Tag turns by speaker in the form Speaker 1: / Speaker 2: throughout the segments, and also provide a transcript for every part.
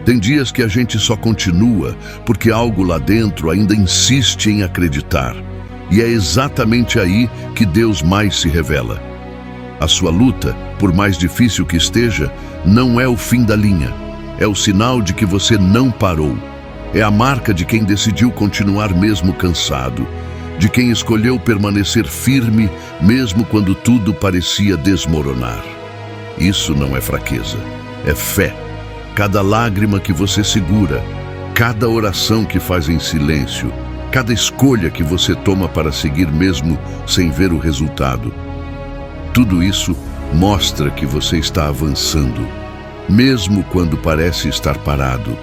Speaker 1: Tem dias que a gente só continua porque algo lá dentro ainda insiste em acreditar. E é exatamente aí que Deus mais se revela. A sua luta, por mais difícil que esteja, não é o fim da linha. É o sinal de que você não parou. É a marca de quem decidiu continuar mesmo cansado, de quem escolheu permanecer firme mesmo quando tudo parecia desmoronar. Isso não é fraqueza, é fé. Cada lágrima que você segura, cada oração que faz em silêncio, cada escolha que você toma para seguir mesmo sem ver o resultado. Tudo isso mostra que você está avançando, mesmo quando parece estar parado.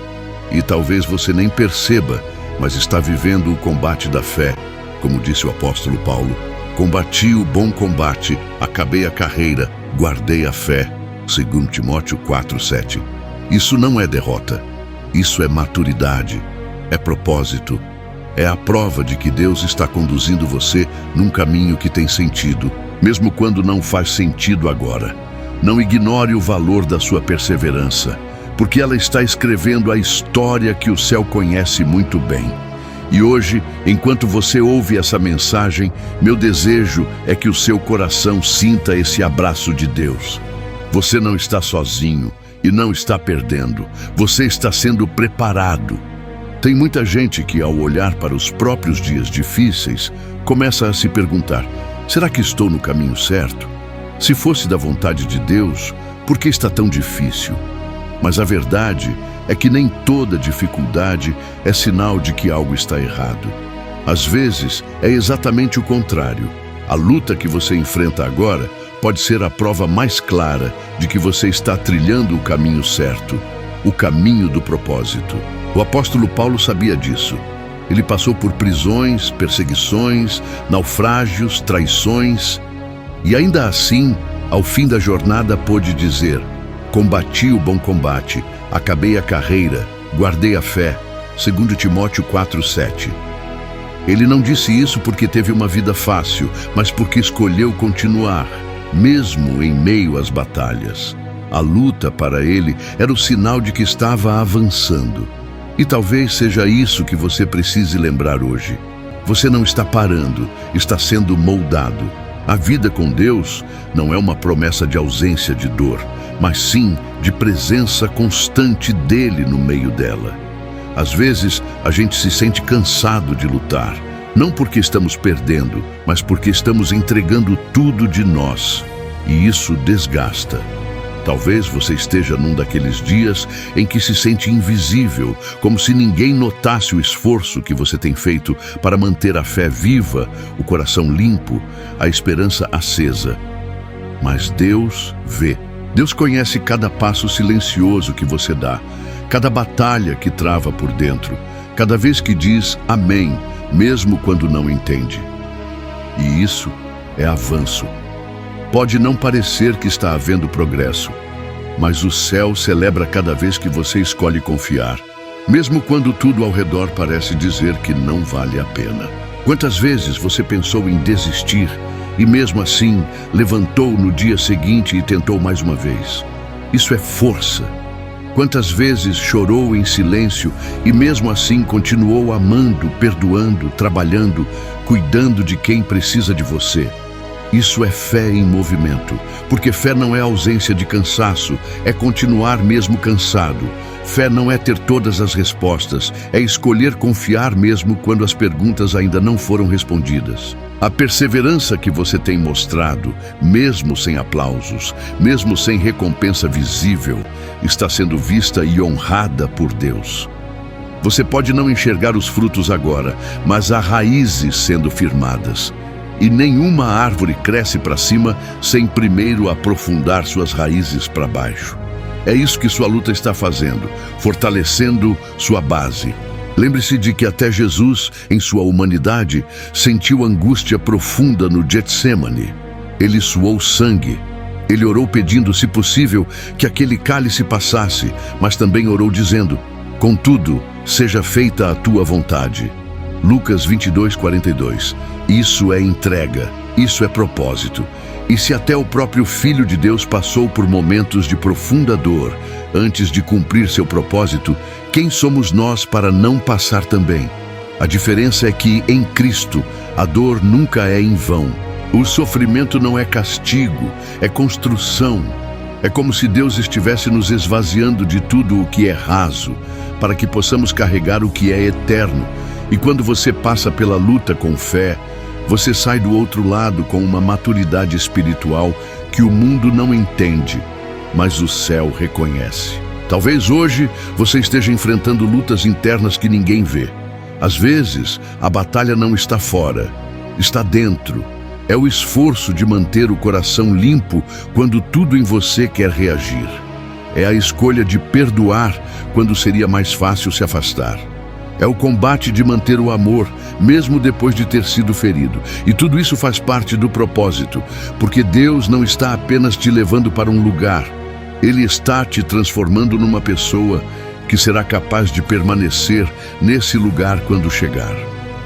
Speaker 1: E talvez você nem perceba, mas está vivendo o combate da fé. Como disse o apóstolo Paulo, combati o bom combate, acabei a carreira, guardei a fé. 2 Timóteo 4:7. Isso não é derrota, isso é maturidade, é propósito. É a prova de que Deus está conduzindo você num caminho que tem sentido, mesmo quando não faz sentido agora. Não ignore o valor da sua perseverança, porque ela está escrevendo a história que o céu conhece muito bem. E hoje, enquanto você ouve essa mensagem, meu desejo é que o seu coração sinta esse abraço de Deus. Você não está sozinho e não está perdendo. Você está sendo preparado. Tem muita gente que, ao olhar para os próprios dias difíceis, começa a se perguntar: será que estou no caminho certo? Se fosse da vontade de Deus, por que está tão difícil? Mas a verdade é que nem toda dificuldade é sinal de que algo está errado. Às vezes, é exatamente o contrário. A luta que você enfrenta agora pode ser a prova mais clara de que você está trilhando o caminho certo, o caminho do propósito. O apóstolo Paulo sabia disso. Ele passou por prisões, perseguições, naufrágios, traições, e ainda assim, ao fim da jornada, pôde dizer: combati o bom combate, acabei a carreira, guardei a fé. 2 Timóteo 4:7. Ele não disse isso porque teve uma vida fácil, mas porque escolheu continuar, mesmo em meio às batalhas. A luta para ele era o sinal de que estava avançando. E talvez seja isso que você precise lembrar hoje. Você não está parando, está sendo moldado. A vida com Deus não é uma promessa de ausência de dor, mas sim de presença constante dele no meio dela. Às vezes, a gente se sente cansado de lutar, não porque estamos perdendo, mas porque estamos entregando tudo de nós, e isso desgasta. Talvez você esteja num daqueles dias em que se sente invisível, como se ninguém notasse o esforço que você tem feito para manter a fé viva, o coração limpo, a esperança acesa. Mas Deus vê. Deus conhece cada passo silencioso que você dá, cada batalha que trava por dentro, cada vez que diz amém, mesmo quando não entende. E isso é avanço. Pode não parecer que está havendo progresso, mas o céu celebra cada vez que você escolhe confiar, mesmo quando tudo ao redor parece dizer que não vale a pena. Quantas vezes você pensou em desistir e mesmo assim levantou no dia seguinte e tentou mais uma vez? Isso é força. Quantas vezes chorou em silêncio e mesmo assim continuou amando, perdoando, trabalhando, cuidando de quem precisa de você? Isso é fé em movimento, porque fé não é ausência de cansaço, é continuar mesmo cansado. Fé não é ter todas as respostas, é escolher confiar mesmo quando as perguntas ainda não foram respondidas. A perseverança que você tem mostrado, mesmo sem aplausos, mesmo sem recompensa visível, está sendo vista e honrada por Deus. Você pode não enxergar os frutos agora, mas há raízes sendo firmadas. E nenhuma árvore cresce para cima sem primeiro aprofundar suas raízes para baixo. É isso que sua luta está fazendo, fortalecendo sua base. Lembre-se de que até Jesus, em sua humanidade, sentiu angústia profunda no Getsêmani. Ele suou sangue. Ele orou pedindo, se possível, que aquele cálice passasse, mas também orou dizendo: contudo, seja feita a tua vontade. Lucas 22:42. Isso é entrega, isso é propósito. E se até o próprio Filho de Deus passou por momentos de profunda dor, Antes de cumprir seu propósito, quem somos nós para não passar também? A diferença é que, em Cristo, a dor nunca é em vão. O sofrimento não é castigo, é construção. É como se Deus estivesse nos esvaziando de tudo o que é raso, para que possamos carregar o que é eterno. E quando você passa pela luta com fé, você sai do outro lado com uma maturidade espiritual que o mundo não entende, mas o céu reconhece. Talvez hoje você esteja enfrentando lutas internas que ninguém vê. Às vezes, a batalha não está fora, está dentro. É o esforço de manter o coração limpo quando tudo em você quer reagir. É a escolha de perdoar quando seria mais fácil se afastar. É o combate de manter o amor, mesmo depois de ter sido ferido. E tudo isso faz parte do propósito, porque Deus não está apenas te levando para um lugar. Ele está te transformando numa pessoa que será capaz de permanecer nesse lugar quando chegar.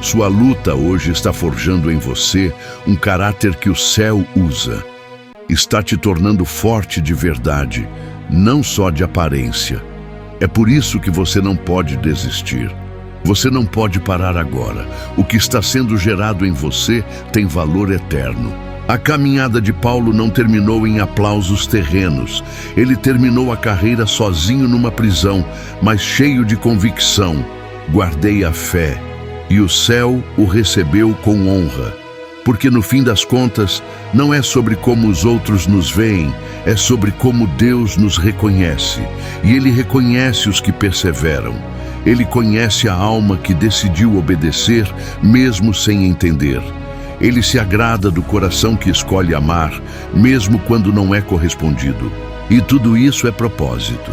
Speaker 1: Sua luta hoje está forjando em você um caráter que o céu usa. Está te tornando forte de verdade, não só de aparência. É por isso que você não pode desistir. Você não pode parar agora. O que está sendo gerado em você tem valor eterno. A caminhada de Paulo não terminou em aplausos terrenos. Ele terminou a carreira sozinho numa prisão, mas cheio de convicção. Guardei a fé, e o céu o recebeu com honra. Porque no fim das contas, não é sobre como os outros nos veem, é sobre como Deus nos reconhece. E Ele reconhece os que perseveram. Ele conhece a alma que decidiu obedecer, mesmo sem entender. Ele se agrada do coração que escolhe amar, mesmo quando não é correspondido. E tudo isso é propósito.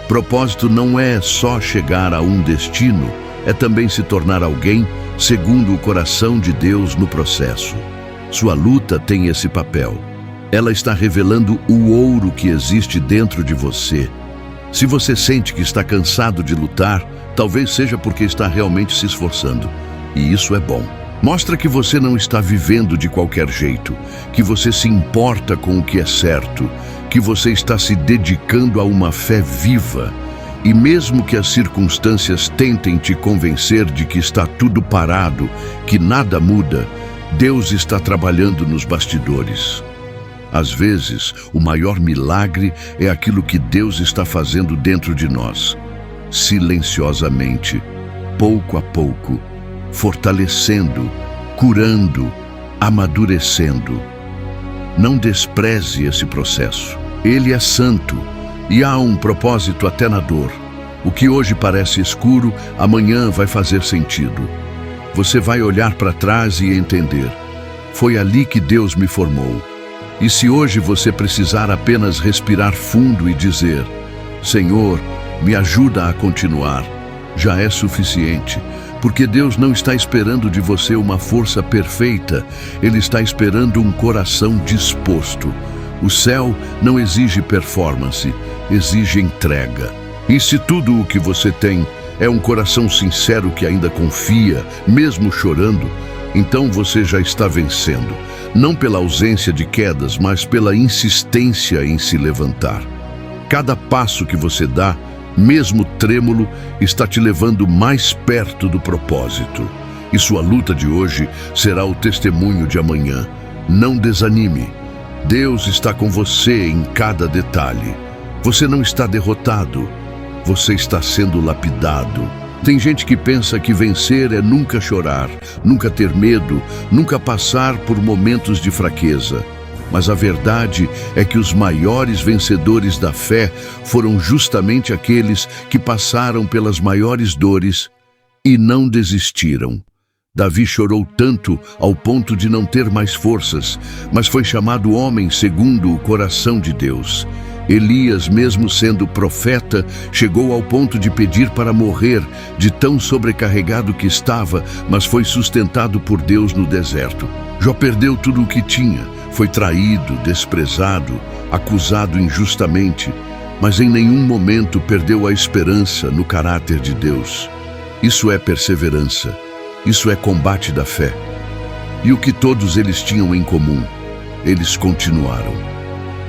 Speaker 1: Propósito não é só chegar a um destino, é também se tornar alguém segundo o coração de Deus no processo. Sua luta tem esse papel. Ela está revelando o ouro que existe dentro de você. Se você sente que está cansado de lutar, talvez seja porque está realmente se esforçando. E isso é bom. Mostra que você não está vivendo de qualquer jeito, que você se importa com o que é certo, que você está se dedicando a uma fé viva. E mesmo que as circunstâncias tentem te convencer de que está tudo parado, que nada muda, Deus está trabalhando nos bastidores. Às vezes, o maior milagre é aquilo que Deus está fazendo dentro de nós, silenciosamente, pouco a pouco, fortalecendo, curando, amadurecendo. Não despreze esse processo. Ele é santo e há um propósito até na dor. O que hoje parece escuro, amanhã vai fazer sentido. Você vai olhar para trás e entender: foi ali que Deus me formou. E se hoje você precisar apenas respirar fundo e dizer: Senhor, me ajuda a continuar, já é suficiente. Porque Deus não está esperando de você uma força perfeita, Ele está esperando um coração disposto. O céu não exige performance, exige entrega. E se tudo o que você tem é um coração sincero que ainda confia, mesmo chorando, então você já está vencendo. Não pela ausência de quedas, mas pela insistência em se levantar. Cada passo que você dá, mesmo trêmulo, está te levando mais perto do propósito. E sua luta de hoje será o testemunho de amanhã. Não desanime. Deus está com você em cada detalhe. Você não está derrotado. Você está sendo lapidado. Tem gente que pensa que vencer é nunca chorar, nunca ter medo, nunca passar por momentos de fraqueza. Mas a verdade é que os maiores vencedores da fé foram justamente aqueles que passaram pelas maiores dores e não desistiram. Davi chorou tanto ao ponto de não ter mais forças, mas foi chamado homem segundo o coração de Deus. Elias, mesmo sendo profeta, chegou ao ponto de pedir para morrer, de tão sobrecarregado que estava, mas foi sustentado por Deus no deserto. Jó perdeu tudo o que tinha, foi traído, desprezado, acusado injustamente, mas em nenhum momento perdeu a esperança no caráter de Deus. Isso é perseverança, isso é combate da fé. E o que todos eles tinham em comum? Eles continuaram.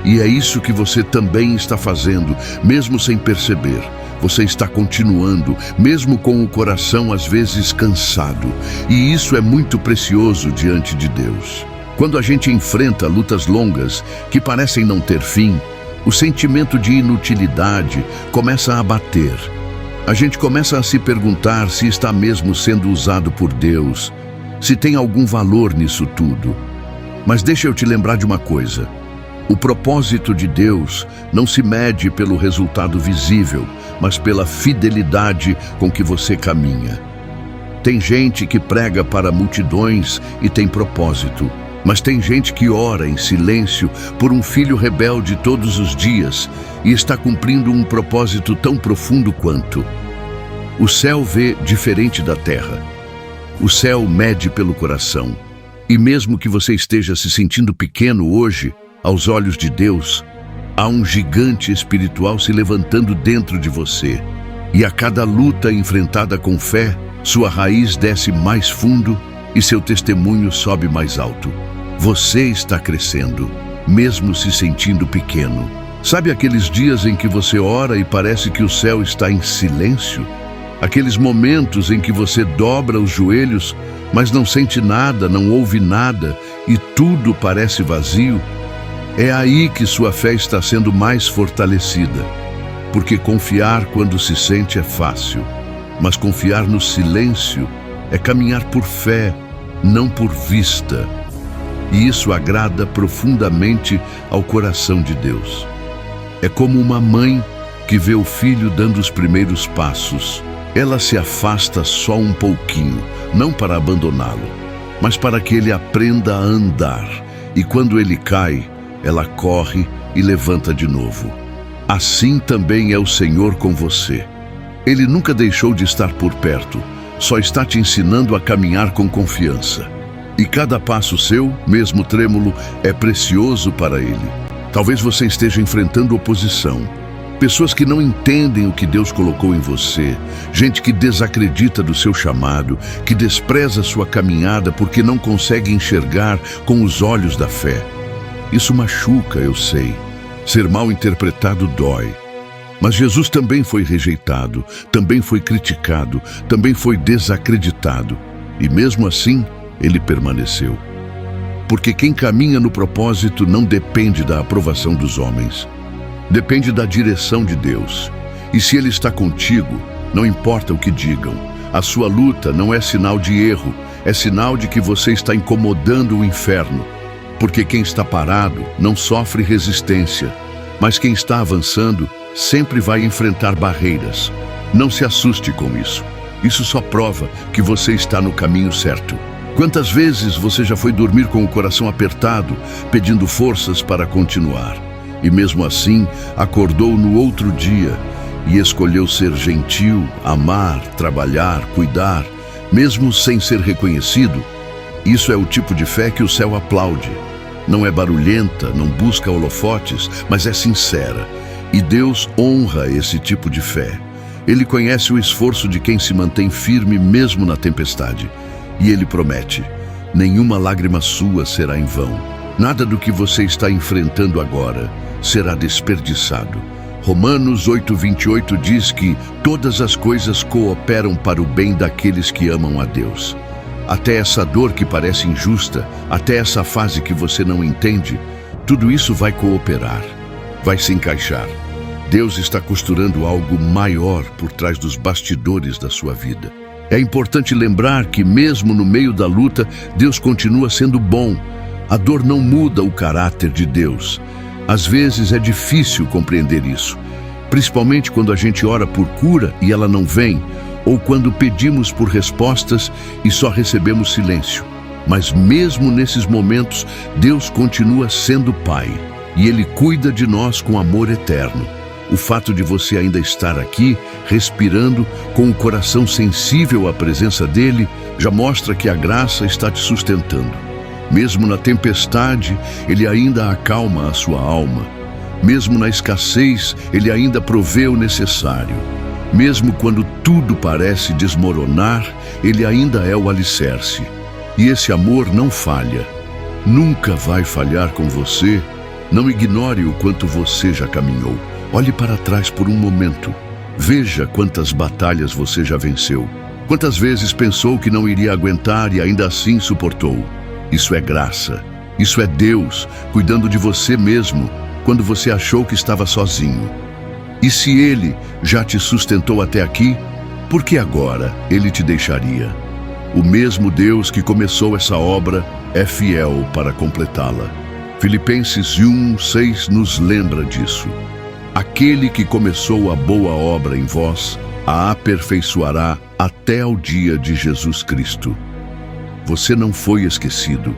Speaker 1: E é isso que você também está fazendo, mesmo sem perceber. Você está continuando, mesmo com o coração às vezes cansado. E isso é muito precioso diante de Deus. Quando a gente enfrenta lutas longas que parecem não ter fim, o sentimento de inutilidade começa a bater. A gente começa a se perguntar se está mesmo sendo usado por Deus, se tem algum valor nisso tudo. Mas deixa eu te lembrar de uma coisa. O propósito de Deus não se mede pelo resultado visível, mas pela fidelidade com que você caminha. Tem gente que prega para multidões e tem propósito, mas tem gente que ora em silêncio por um filho rebelde todos os dias e está cumprindo um propósito tão profundo quanto. O céu vê diferente da terra. O céu mede pelo coração. E mesmo que você esteja se sentindo pequeno hoje, aos olhos de Deus, há um gigante espiritual se levantando dentro de você. E a cada luta enfrentada com fé, sua raiz desce mais fundo e seu testemunho sobe mais alto. Você está crescendo, mesmo se sentindo pequeno. Sabe aqueles dias em que você ora e parece que o céu está em silêncio? Aqueles momentos em que você dobra os joelhos, mas não sente nada, não ouve nada e tudo parece vazio? É aí que sua fé está sendo mais fortalecida. Porque confiar quando se sente é fácil, mas confiar no silêncio é caminhar por fé, não por vista. E isso agrada profundamente ao coração de Deus. É como uma mãe que vê o filho dando os primeiros passos. Ela se afasta só um pouquinho, não para abandoná-lo, mas para que ele aprenda a andar. E quando ele cai, ela corre e levanta de novo. Assim também é o Senhor com você. Ele nunca deixou de estar por perto, só está te ensinando a caminhar com confiança. E cada passo seu, mesmo trêmulo, é precioso para Ele. Talvez você esteja enfrentando oposição. Pessoas que não entendem o que Deus colocou em você, gente que desacredita do seu chamado, que despreza sua caminhada porque não consegue enxergar com os olhos da fé. Isso machuca, eu sei. Ser mal interpretado dói. Mas Jesus também foi rejeitado, também foi criticado, também foi desacreditado. E mesmo assim, ele permaneceu. Porque quem caminha no propósito não depende da aprovação dos homens. Depende da direção de Deus. E se Ele está contigo, não importa o que digam. A sua luta não é sinal de erro, é sinal de que você está incomodando o inferno. Porque quem está parado não sofre resistência, mas quem está avançando sempre vai enfrentar barreiras. Não se assuste com isso. Isso só prova que você está no caminho certo. Quantas vezes você já foi dormir com o coração apertado, pedindo forças para continuar? E mesmo assim, acordou no outro dia e escolheu ser gentil, amar, trabalhar, cuidar, mesmo sem ser reconhecido? Isso é o tipo de fé que o céu aplaude. Não é barulhenta, não busca holofotes, mas é sincera. E Deus honra esse tipo de fé. Ele conhece o esforço de quem se mantém firme mesmo na tempestade. E Ele promete: nenhuma lágrima sua será em vão. Nada do que você está enfrentando agora será desperdiçado. Romanos 8:28 diz que todas as coisas cooperam para o bem daqueles que amam a Deus. Até essa dor que parece injusta, até essa fase que você não entende, tudo isso vai cooperar, vai se encaixar. Deus está costurando algo maior por trás dos bastidores da sua vida. É importante lembrar que mesmo no meio da luta, Deus continua sendo bom. A dor não muda o caráter de Deus. Às vezes é difícil compreender isso, principalmente quando a gente ora por cura e ela não vem, ou quando pedimos por respostas e só recebemos silêncio. Mas mesmo nesses momentos, Deus continua sendo Pai, e Ele cuida de nós com amor eterno. O fato de você ainda estar aqui, respirando, com o coração sensível à presença dEle, já mostra que a graça está te sustentando. Mesmo na tempestade, Ele ainda acalma a sua alma. Mesmo na escassez, Ele ainda provê o necessário. Mesmo quando tudo parece desmoronar, Ele ainda é o alicerce. E esse amor não falha. Nunca vai falhar com você Não ignore o quanto você já caminhou. Olhe para trás por um momento. Veja quantas batalhas você já venceu. Quantas vezes pensou que não iria aguentar e ainda assim suportou. Isso é graça. Isso é Deus cuidando de você mesmo quando você achou que estava sozinho. E se Ele já te sustentou até aqui, por que agora Ele te deixaria? O mesmo Deus que começou essa obra é fiel para completá-la. Filipenses 1:6 nos lembra disso. Aquele que começou a boa obra em vós, a aperfeiçoará até ao dia de Jesus Cristo. Você não foi esquecido.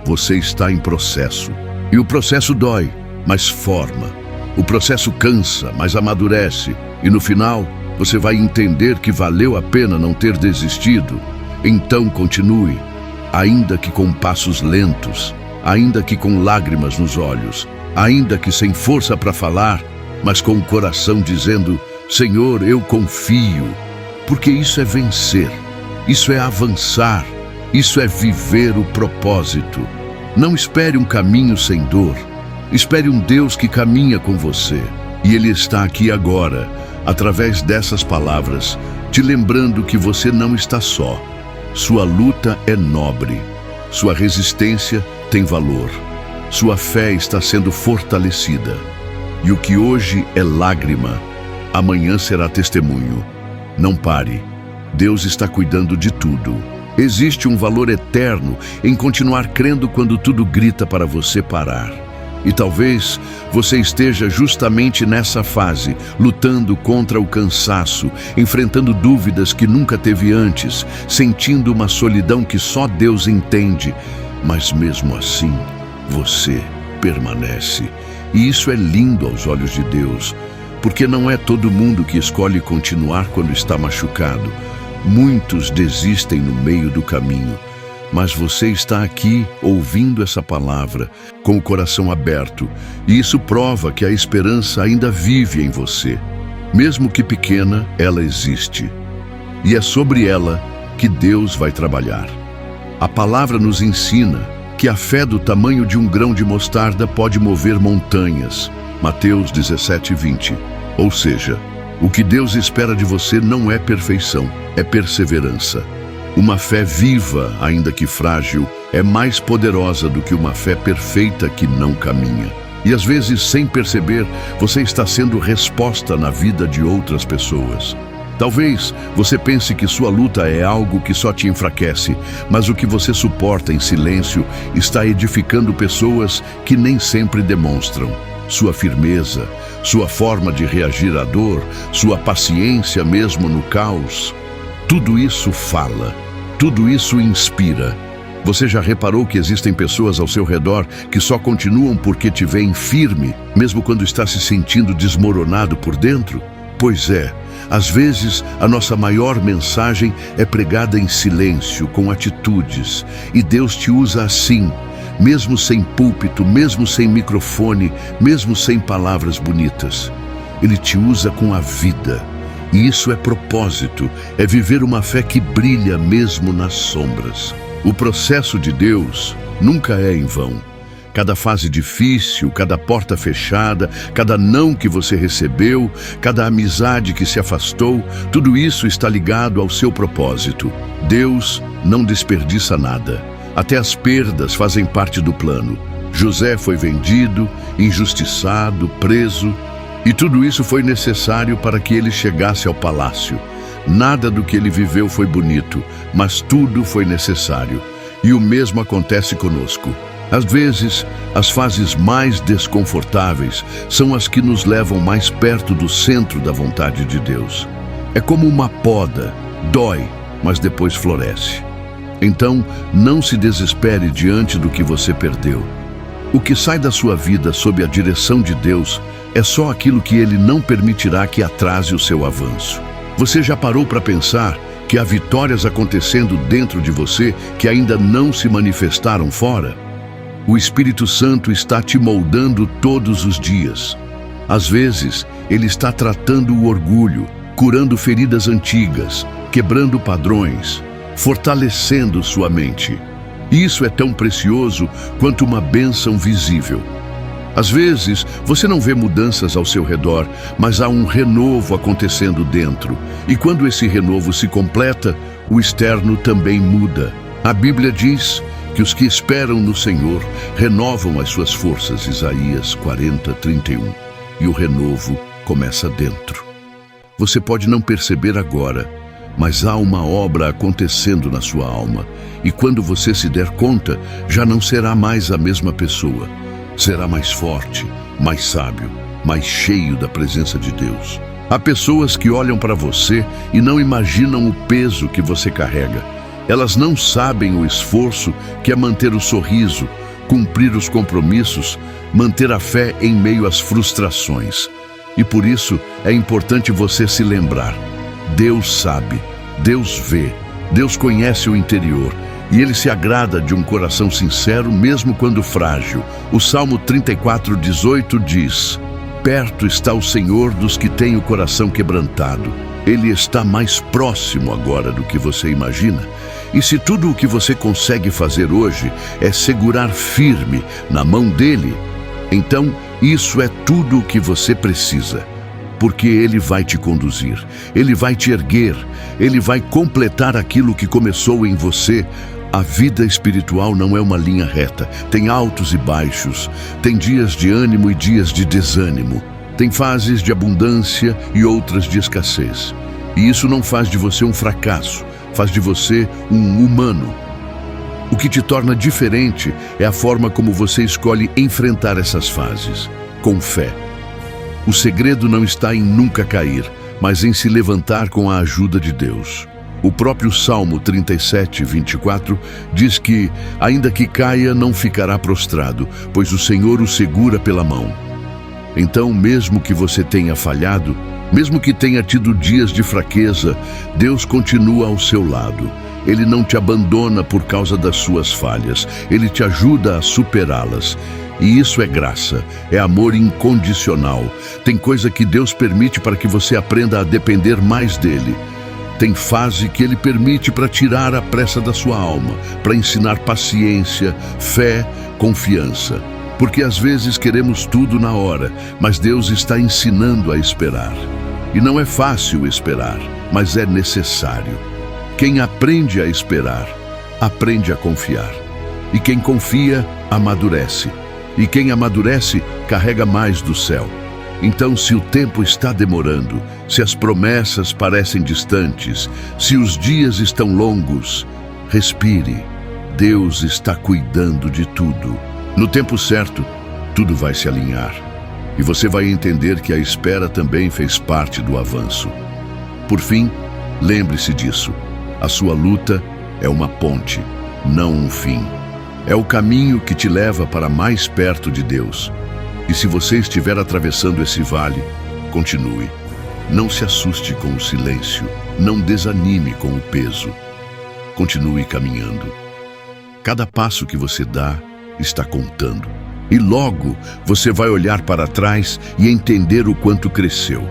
Speaker 1: Você está em processo. E o processo dói, mas forma. O processo cansa, mas amadurece. E no final, você vai entender que valeu a pena não ter desistido. Então continue, ainda que com passos lentos, ainda que com lágrimas nos olhos, ainda que sem força para falar, mas com o coração dizendo: Senhor, eu confio. Porque isso é vencer, isso é avançar, isso é viver o propósito. Não espere um caminho sem dor. Espere um Deus que caminha com você. E Ele está aqui agora, através dessas palavras, te lembrando que você não está só. Sua luta é nobre. Sua resistência tem valor. Sua fé está sendo fortalecida. E o que hoje é lágrima, amanhã será testemunho. Não pare. Deus está cuidando de tudo. Existe um valor eterno em continuar crendo quando tudo grita para você parar. E talvez você esteja justamente nessa fase, lutando contra o cansaço, enfrentando dúvidas que nunca teve antes, sentindo uma solidão que só Deus entende. Mas mesmo assim, você permanece. E isso é lindo aos olhos de Deus, porque não é todo mundo que escolhe continuar quando está machucado. Muitos desistem no meio do caminho. Mas você está aqui ouvindo essa palavra com o coração aberto, e isso prova que a esperança ainda vive em você. Mesmo que pequena, ela existe. E é sobre ela que Deus vai trabalhar. A palavra nos ensina que a fé do tamanho de um grão de mostarda pode mover montanhas. Mateus 17:20. Ou seja, o que Deus espera de você não é perfeição, é perseverança. Uma fé viva, ainda que frágil, é mais poderosa do que uma fé perfeita que não caminha. E às vezes, sem perceber, você está sendo resposta na vida de outras pessoas. Talvez você pense que sua luta é algo que só te enfraquece, mas o que você suporta em silêncio está edificando pessoas que nem sempre demonstram. Sua firmeza, sua forma de reagir à dor, sua paciência mesmo no caos. Tudo isso fala, tudo isso inspira. Você já reparou que existem pessoas ao seu redor que só continuam porque te veem firme, mesmo quando está se sentindo desmoronado por dentro? Pois é, às vezes a nossa maior mensagem é pregada em silêncio, com atitudes, e Deus te usa assim, mesmo sem púlpito, mesmo sem microfone, mesmo sem palavras bonitas. Ele te usa com a vida. E isso é propósito, é viver uma fé que brilha mesmo nas sombras. O processo de Deus nunca é em vão. Cada fase difícil, cada porta fechada, cada não que você recebeu, cada amizade que se afastou, tudo isso está ligado ao seu propósito. Deus não desperdiça nada. Até as perdas fazem parte do plano. José foi vendido, injustiçado, preso. E tudo isso foi necessário para que ele chegasse ao palácio. Nada do que ele viveu foi bonito, mas tudo foi necessário. E o mesmo acontece conosco. Às vezes, as fases mais desconfortáveis são as que nos levam mais perto do centro da vontade de Deus. É como uma poda, dói, mas depois floresce. Então, não se desespere diante do que você perdeu. O que sai da sua vida sob a direção de Deus é só aquilo que Ele não permitirá que atrase o seu avanço. Você já parou para pensar que há vitórias acontecendo dentro de você que ainda não se manifestaram fora? O Espírito Santo está te moldando todos os dias. Às vezes, Ele está tratando o orgulho, curando feridas antigas, quebrando padrões, fortalecendo sua mente. E isso é tão precioso quanto uma bênção visível. Às vezes, você não vê mudanças ao seu redor, mas há um renovo acontecendo dentro. E quando esse renovo se completa, o externo também muda. A Bíblia diz que os que esperam no Senhor renovam as suas forças, Isaías 40:31. E o renovo começa dentro. Você pode não perceber agora, mas há uma obra acontecendo na sua alma. E quando você se der conta, já não será mais a mesma pessoa. Será mais forte, mais sábio, mais cheio da presença de Deus. Há pessoas que olham para você e não imaginam o peso que você carrega. Elas não sabem o esforço que é manter o sorriso, cumprir os compromissos, manter a fé em meio às frustrações. E por isso é importante você se lembrar: Deus sabe, Deus vê, Deus conhece o interior. E Ele se agrada de um coração sincero, mesmo quando frágil. O Salmo 34:18 diz: perto está o Senhor dos que têm o coração quebrantado. Ele está mais próximo agora do que você imagina. E se tudo o que você consegue fazer hoje é segurar firme na mão dele, então isso é tudo o que você precisa. Porque Ele vai te conduzir, Ele vai te erguer, Ele vai completar aquilo que começou em você. A vida espiritual não é uma linha reta. Tem altos e baixos, tem dias de ânimo e dias de desânimo. Tem fases de abundância e outras de escassez. E isso não faz de você um fracasso, faz de você um humano. O que te torna diferente é a forma como você escolhe enfrentar essas fases, com fé. O segredo não está em nunca cair, mas em se levantar com a ajuda de Deus. O próprio Salmo 37:24 diz que, ainda que caia, não ficará prostrado, pois o Senhor o segura pela mão. Então, mesmo que você tenha falhado, mesmo que tenha tido dias de fraqueza, Deus continua ao seu lado. Ele não te abandona por causa das suas falhas, Ele te ajuda a superá-las. E isso é graça, é amor incondicional. Tem coisa que Deus permite para que você aprenda a depender mais dele. Tem fase que Ele permite para tirar a pressa da sua alma, para ensinar paciência, fé, confiança. Porque às vezes queremos tudo na hora, mas Deus está ensinando a esperar. E não é fácil esperar, mas é necessário. Quem aprende a esperar, aprende a confiar. E quem confia, amadurece. E quem amadurece, carrega mais do céu. Então, se o tempo está demorando, se as promessas parecem distantes, se os dias estão longos, respire. Deus está cuidando de tudo. No tempo certo, tudo vai se alinhar. E você vai entender que a espera também fez parte do avanço. Por fim, lembre-se disso. A sua luta é uma ponte, não um fim. É o caminho que te leva para mais perto de Deus. E se você estiver atravessando esse vale, continue. Não se assuste com o silêncio, não desanime com o peso. Continue caminhando. Cada passo que você dá está contando. E logo você vai olhar para trás e entender o quanto cresceu.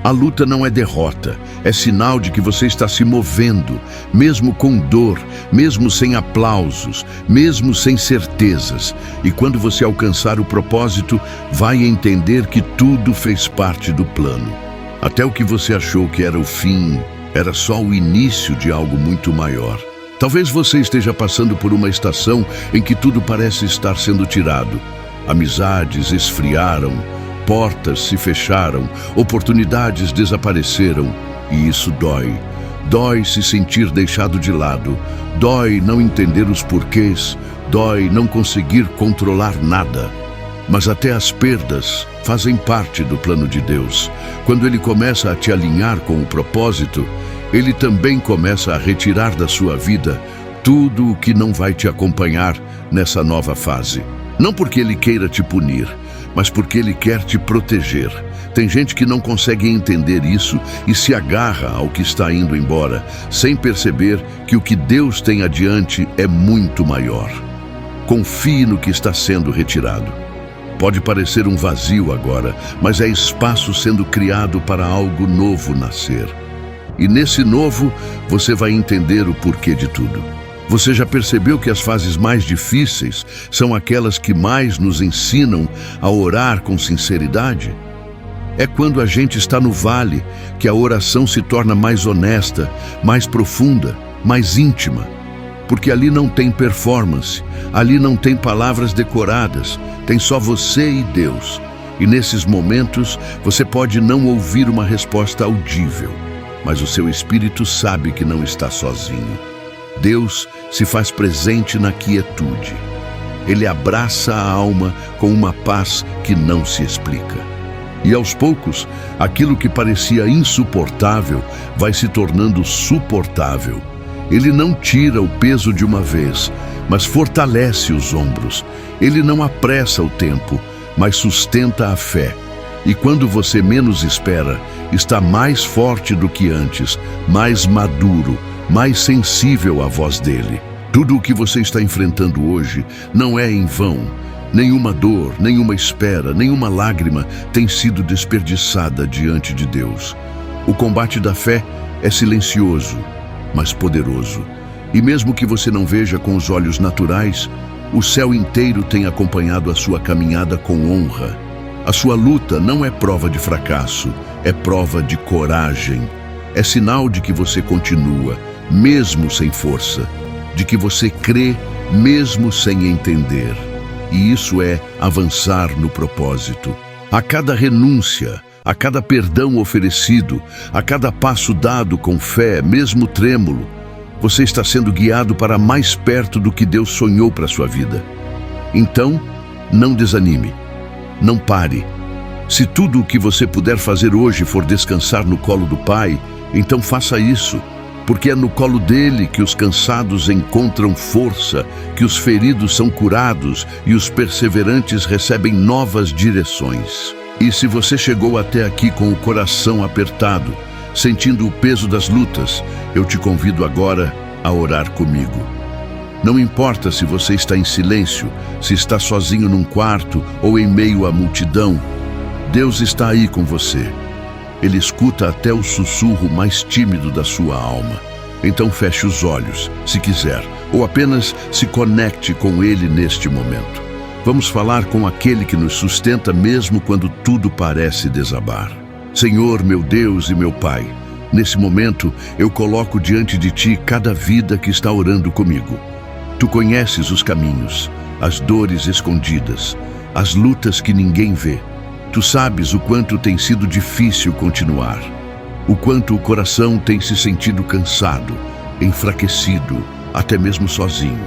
Speaker 1: A luta não é derrota, é sinal de que você está se movendo, mesmo com dor, mesmo sem aplausos, mesmo sem certezas. E quando você alcançar o propósito, vai entender que tudo fez parte do plano. Até o que você achou que era o fim, era só o início de algo muito maior. Talvez você esteja passando por uma estação em que tudo parece estar sendo tirado. Amizades esfriaram, portas se fecharam, oportunidades desapareceram, e isso dói. Dói se sentir deixado de lado, dói não entender os porquês, dói não conseguir controlar nada. Mas até as perdas fazem parte do plano de Deus. Quando Ele começa a te alinhar com o propósito, Ele também começa a retirar da sua vida tudo o que não vai te acompanhar nessa nova fase. Não porque Ele queira te punir, mas porque Ele quer te proteger. Tem gente que não consegue entender isso e se agarra ao que está indo embora, sem perceber que o que Deus tem adiante é muito maior. Confie no que está sendo retirado. Pode parecer um vazio agora, mas é espaço sendo criado para algo novo nascer. E nesse novo, você vai entender o porquê de tudo. Você já percebeu que as fases mais difíceis são aquelas que mais nos ensinam a orar com sinceridade? É quando a gente está no vale que a oração se torna mais honesta, mais profunda, mais íntima. Porque ali não tem performance, ali não tem palavras decoradas, tem só você e Deus. E nesses momentos você pode não ouvir uma resposta audível, mas o seu espírito sabe que não está sozinho. Deus se faz presente na quietude. Ele abraça a alma com uma paz que não se explica. E aos poucos, aquilo que parecia insuportável vai se tornando suportável. Ele não tira o peso de uma vez, mas fortalece os ombros. Ele não apressa o tempo, mas sustenta a fé. E quando você menos espera, está mais forte do que antes, mais maduro, mais sensível à voz dele. Tudo o que você está enfrentando hoje não é em vão. Nenhuma dor, nenhuma espera, nenhuma lágrima tem sido desperdiçada diante de Deus. O combate da fé é silencioso, mas poderoso. E mesmo que você não veja com os olhos naturais, o céu inteiro tem acompanhado a sua caminhada com honra. A sua luta não é prova de fracasso, é prova de coragem. É sinal de que você continua, mesmo sem força, de que você crê, mesmo sem entender. E isso é avançar no propósito. A cada renúncia, a cada perdão oferecido, a cada passo dado com fé, mesmo trêmulo, você está sendo guiado para mais perto do que Deus sonhou para a sua vida. Então, não desanime, não pare. Se tudo o que você puder fazer hoje for descansar no colo do Pai, então faça isso. Porque é no colo dele que os cansados encontram força, que os feridos são curados e os perseverantes recebem novas direções. E se você chegou até aqui com o coração apertado, sentindo o peso das lutas, eu te convido agora a orar comigo. Não importa se você está em silêncio, se está sozinho num quarto ou em meio à multidão, Deus está aí com você. Ele escuta até o sussurro mais tímido da sua alma. Então feche os olhos, se quiser, ou apenas se conecte com Ele neste momento. Vamos falar com aquele que nos sustenta mesmo quando tudo parece desabar. Senhor, meu Deus e meu Pai, nesse momento eu coloco diante de Ti cada vida que está orando comigo. Tu conheces os caminhos, as dores escondidas, as lutas que ninguém vê. Tu sabes o quanto tem sido difícil continuar, o quanto o coração tem se sentido cansado, enfraquecido, até mesmo sozinho.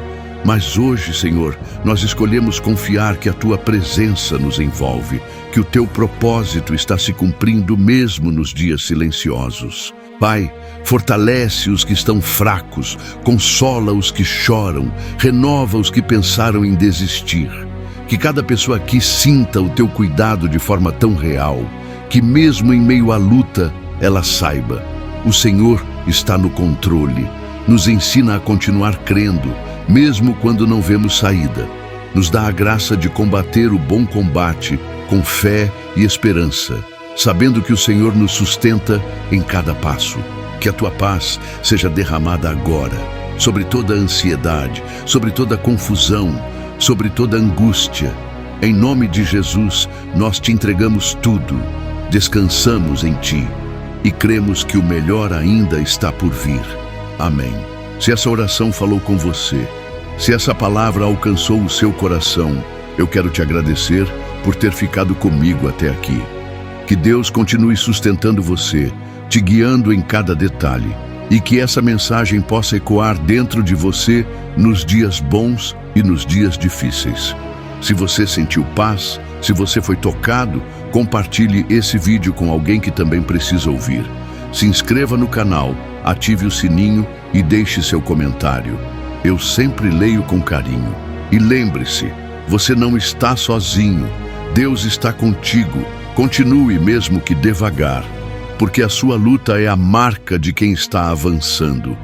Speaker 1: Mas hoje, Senhor, nós escolhemos confiar que a Tua presença nos envolve, que o Teu propósito está se cumprindo mesmo nos dias silenciosos. Pai, fortalece os que estão fracos, consola os que choram, renova os que pensaram em desistir. Que cada pessoa aqui sinta o Teu cuidado de forma tão real, que mesmo em meio à luta, ela saiba, o Senhor está no controle, nos ensina a continuar crendo, mesmo quando não vemos saída. Nos dá a graça de combater o bom combate com fé e esperança, sabendo que o Senhor nos sustenta em cada passo. Que a Tua paz seja derramada agora, sobre toda a ansiedade, sobre toda a confusão, sobre toda angústia. Em nome de Jesus, nós Te entregamos tudo, descansamos em Ti e cremos que o melhor ainda está por vir. Amém. Se essa oração falou com você, se essa palavra alcançou o seu coração, eu quero te agradecer por ter ficado comigo até aqui. Que Deus continue sustentando você, te guiando em cada detalhe, e que essa mensagem possa ecoar dentro de você nos dias bons e nos dias difíceis. Se você sentiu paz, se você foi tocado, compartilhe esse vídeo com alguém que também precisa ouvir. Se inscreva no canal, ative o sininho e deixe seu comentário. Eu sempre leio com carinho. E lembre-se, você não está sozinho. Deus está contigo. Continue mesmo que devagar, porque a sua luta é a marca de quem está avançando.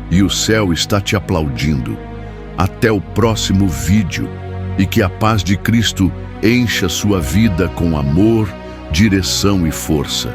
Speaker 1: E o céu está te aplaudindo. Até o próximo vídeo. E que a paz de Cristo encha sua vida com amor, direção e força.